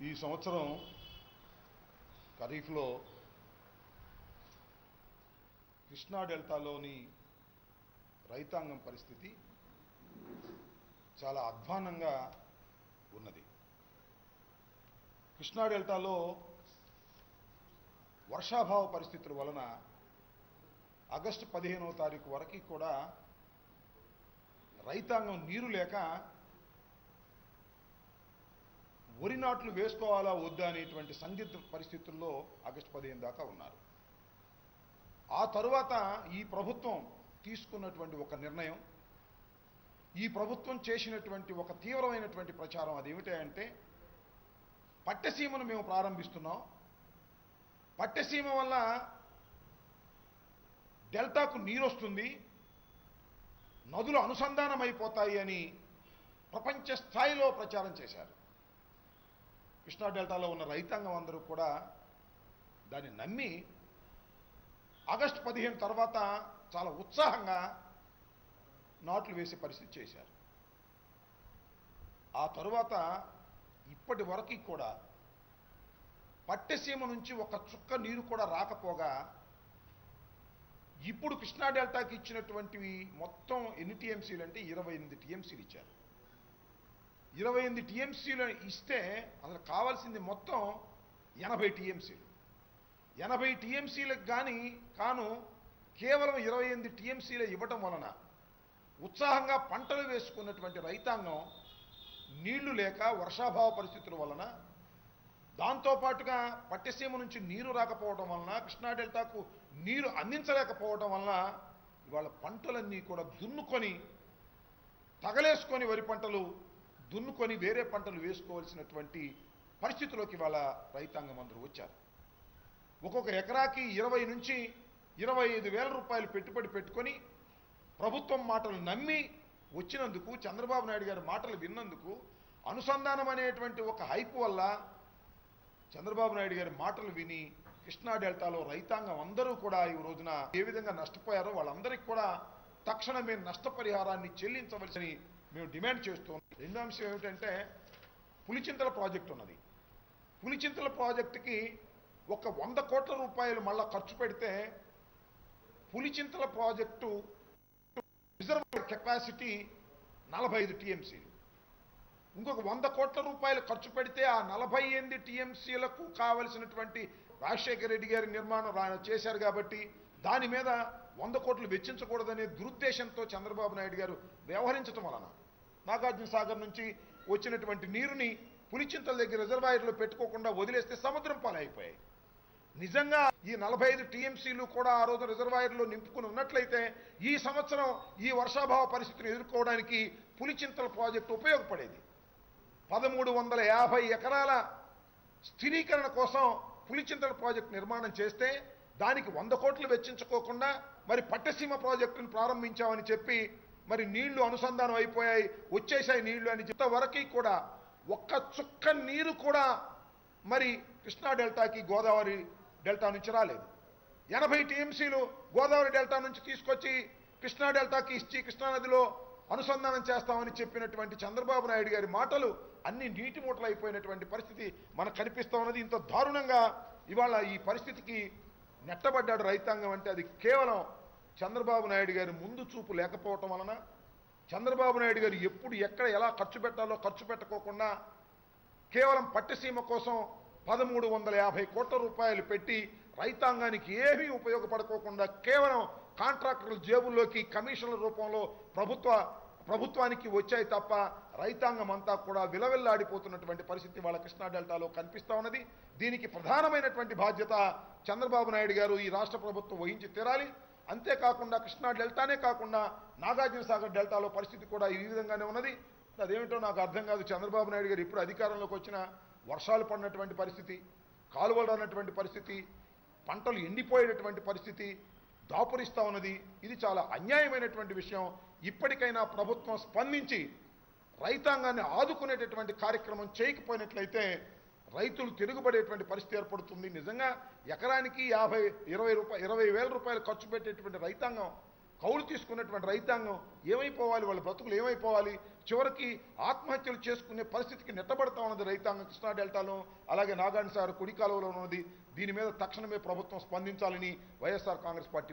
ఈ సంవత్సరం ఖరీఫ్లో కృష్ణా డెల్టాలోని రైతాంగం పరిస్థితి చాలా అధ్వాన్నంగా ఉన్నది. కృష్ణా డెల్టాలో వర్షాభావ పరిస్థితుల వలన ఆగస్టు 15వ తారీఖు వరకు కూడా రైతాంగం నీరు లేక వరి నాట్లు వేసుకోవాలా వద్దా అనేటువంటి సందిగ్ధ పరిస్థితుల్లో ఆగస్టు 15 దాకా ఉన్నారు. ఆ తరువాత ఈ ప్రభుత్వం తీసుకున్నటువంటి ఒక నిర్ణయం, ఈ ప్రభుత్వం చేసినటువంటి ఒక తీవ్రమైనటువంటి ప్రచారం అదేమిటంటే పట్టసీమను మేము ప్రారంభిస్తున్నాం, పట్టసీమ వల్ల డెల్టాకు నీరు వస్తుంది, నదులు అనుసంధానం అయిపోతాయి అని ప్రపంచ స్థాయిలో ప్రచారం చేశారు. కృష్ణా డెల్టాలో ఉన్న రైతాంగం అందరూ కూడా దాన్ని నమ్మి ఆగస్టు 15 తర్వాత చాలా ఉత్సాహంగా నాట్లు వేసే పరిస్థితి చేశారు. ఆ తరువాత ఇప్పటి వరకు కూడా పట్టసీమ నుంచి ఒక చుక్క నీరు కూడా రాకపోగా ఇప్పుడు కృష్ణా డెల్టాకి ఇచ్చినటువంటివి మొత్తం ఎన్ని టీఎంసీలు అంటే 28 టీఎంసీలు ఇచ్చారు. 28 టీఎంసీలు ఇస్తే అసలు కావాల్సింది మొత్తం 80 టీఎంసీలు. 80 టీఎంసీలకు కాను కేవలం 28 టీఎంసీలు ఇవ్వటం వలన ఉత్సాహంగా పంటలు వేసుకున్నటువంటి రైతాంగం నీళ్లు లేక వర్షాభావ పరిస్థితుల వలన, దాంతోపాటుగా పట్టసీమ నుంచి నీరు రాకపోవడం వలన, కృష్ణా డెల్టాకు నీరు అందించలేకపోవడం వలన ఇవాళ పంటలన్నీ కూడా దున్నుకొని తగలేసుకొని వరి పంటలు దున్నుకొని వేరే పంటలు వేసుకోవాల్సినటువంటి పరిస్థితిలోకి ఇవాళ రైతాంగం అందరూ వచ్చారు. ఒక్కొక్క ఎకరాకి 20 నుంచి 25 వేల రూపాయలు పెట్టుబడి పెట్టుకొని ప్రభుత్వం మాటలు నమ్మి వచ్చినందుకు, చంద్రబాబు నాయుడు గారి మాటలు విన్నందుకు, అనుసంధానం అనేటువంటి ఒక హైప్ వల్ల చంద్రబాబు నాయుడు గారి మాటలు విని కృష్ణా డెల్టాలో రైతాంగం అందరూ కూడా ఈ రోజున ఏ విధంగా నష్టపోయారో వాళ్ళందరికీ కూడా తక్షణమే నష్టపరిహారాన్ని చెల్లించవలసి మేము డిమాండ్ చేస్తున్నాం. రెండో అంశం ఏమిటంటే పులిచింతల ప్రాజెక్టు ఉన్నది. పులిచింతల ప్రాజెక్టుకి ఒక 100 కోట్ల రూపాయలు మళ్ళా ఖర్చు పెడితే పులిచింతల ప్రాజెక్టు రిజర్వాయర్ కెపాసిటీ 45 టీఎంసీలు. ఇంకొక 100 కోట్ల రూపాయలు ఖర్చు పెడితే ఆ 48 టీఎంసీలకు కావలసినటువంటి రాజశేఖర రెడ్డి గారి నిర్మాణం చేశారు కాబట్టి దాని మీద 100 కోట్లు వెచ్చించకూడదనే దురుద్దేశంతో చంద్రబాబు నాయుడు గారు వ్యవహరించడం వలన నాగార్జున సాగర్ నుంచి వచ్చినటువంటి నీరుని పులిచింతల దగ్గర రిజర్వాయర్లో పెట్టుకోకుండా వదిలేస్తే సముద్రం పాలైపోయాయి. నిజంగా ఈ 45 టీఎంసీలు కూడా ఆ రోజు రిజర్వాయర్లో నింపుకుని ఉన్నట్లయితే ఈ సంవత్సరం ఈ వర్షాభావ పరిస్థితిని ఎదుర్కోవడానికి పులిచింతల ప్రాజెక్టు ఉపయోగపడేది. 1350 ఎకరాల స్థిరీకరణ కోసం పులిచింతల ప్రాజెక్టు నిర్మాణం చేస్తే దానికి 100 కోట్లు వెచ్చించుకోకుండా మరి పట్టసీమ ప్రాజెక్టును ప్రారంభించామని చెప్పి మరి నీళ్లు అనుసంధానం అయిపోయాయి, వచ్చేసాయి నీళ్లు అని చెప్పే వరకు కూడా ఒక్క చుక్క నీరు కూడా మరి కృష్ణా డెల్టాకి గోదావరి డెల్టా నుంచి రాలేదు. 80 టీఎంసీలు గోదావరి డెల్టా నుంచి తీసుకొచ్చి కృష్ణా డెల్టాకి ఇచ్చి కృష్ణానదిలో అనుసంధానం చేస్తామని చెప్పినటువంటి చంద్రబాబు నాయుడు గారి మాటలు అన్ని నీటి మూటలు అయిపోయినటువంటి పరిస్థితి మనకు కనిపిస్తూ ఉన్నది. ఇంత దారుణంగా ఇవాళ ఈ పరిస్థితికి నెట్టబడ్డాడు రైతాంగం అంటే అది కేవలం చంద్రబాబు నాయుడు గారి ముందు చూపు లేకపోవటం వలన, చంద్రబాబు నాయుడు గారు ఎప్పుడు ఎక్కడ ఎలా ఖర్చు పెట్టాలో ఖర్చు పెట్టకోకుండా కేవలం పట్టసీమ కోసం 1350 కోట్ల రూపాయలు పెట్టి రైతాంగానికి ఏమీ ఉపయోగపడుకోకుండా కేవలం కాంట్రాక్టర్ల జేబుల్లోకి కమిషన్ల రూపంలో ప్రభుత్వానికి వచ్చాయి తప్ప రైతాంగం అంతా కూడా విలవిల్లాడిపోతున్నటువంటి పరిస్థితి వాళ్ళ కృష్ణా డెల్టాలో కనిపిస్తూ ఉన్నది. దీనికి ప్రధానమైనటువంటి బాధ్యత చంద్రబాబు నాయుడు గారు, ఈ రాష్ట్ర ప్రభుత్వం వహించి తీరాలి. అంతేకాకుండా కృష్ణా డెల్టానే కాకుండా నాగార్జున సాగర్ డెల్టాలో పరిస్థితి కూడా ఈ విధంగానే ఉన్నది. అదేమిటో నాకు అర్థం కాదు. చంద్రబాబు నాయుడు గారు ఇప్పుడు అధికారంలోకి వచ్చిన వర్షాలు పడినటువంటి పరిస్థితి, కాలువలు రానటువంటి పరిస్థితి, పంటలు ఎండిపోయేటటువంటి పరిస్థితి దాపురిస్తూ ఉన్నది. ఇది చాలా అన్యాయమైనటువంటి విషయం. ఇప్పటికైనా ప్రభుత్వం స్పందించి రైతాంగాన్ని ఆదుకునేటటువంటి కార్యక్రమం చేయకపోయినట్లయితే రైతులు తిరుగుబడేటువంటి పరిస్థితి ఏర్పడుతుంది. నిజంగా ఎకరానికి 20 వేల రూపాయలు ఖర్చు పెట్టేటువంటి రైతాంగం, కౌలు తీసుకున్నటువంటి రైతాంగం ఏమైపోవాలి, వాళ్ళ బ్రతుకులు ఏమైపోవాలి? చివరికి ఆత్మహత్యలు చేసుకునే పరిస్థితికి నెట్టబడతా ఉన్నది రైతాంగం కృష్ణా డెల్టాలో, అలాగే నాగార్జున సాగర్ కుడి కాలువలో ఉన్నది. దీని మీద తక్షణమే ప్రభుత్వం స్పందించాలని వైఎస్ఆర్ కాంగ్రెస్ పార్టీ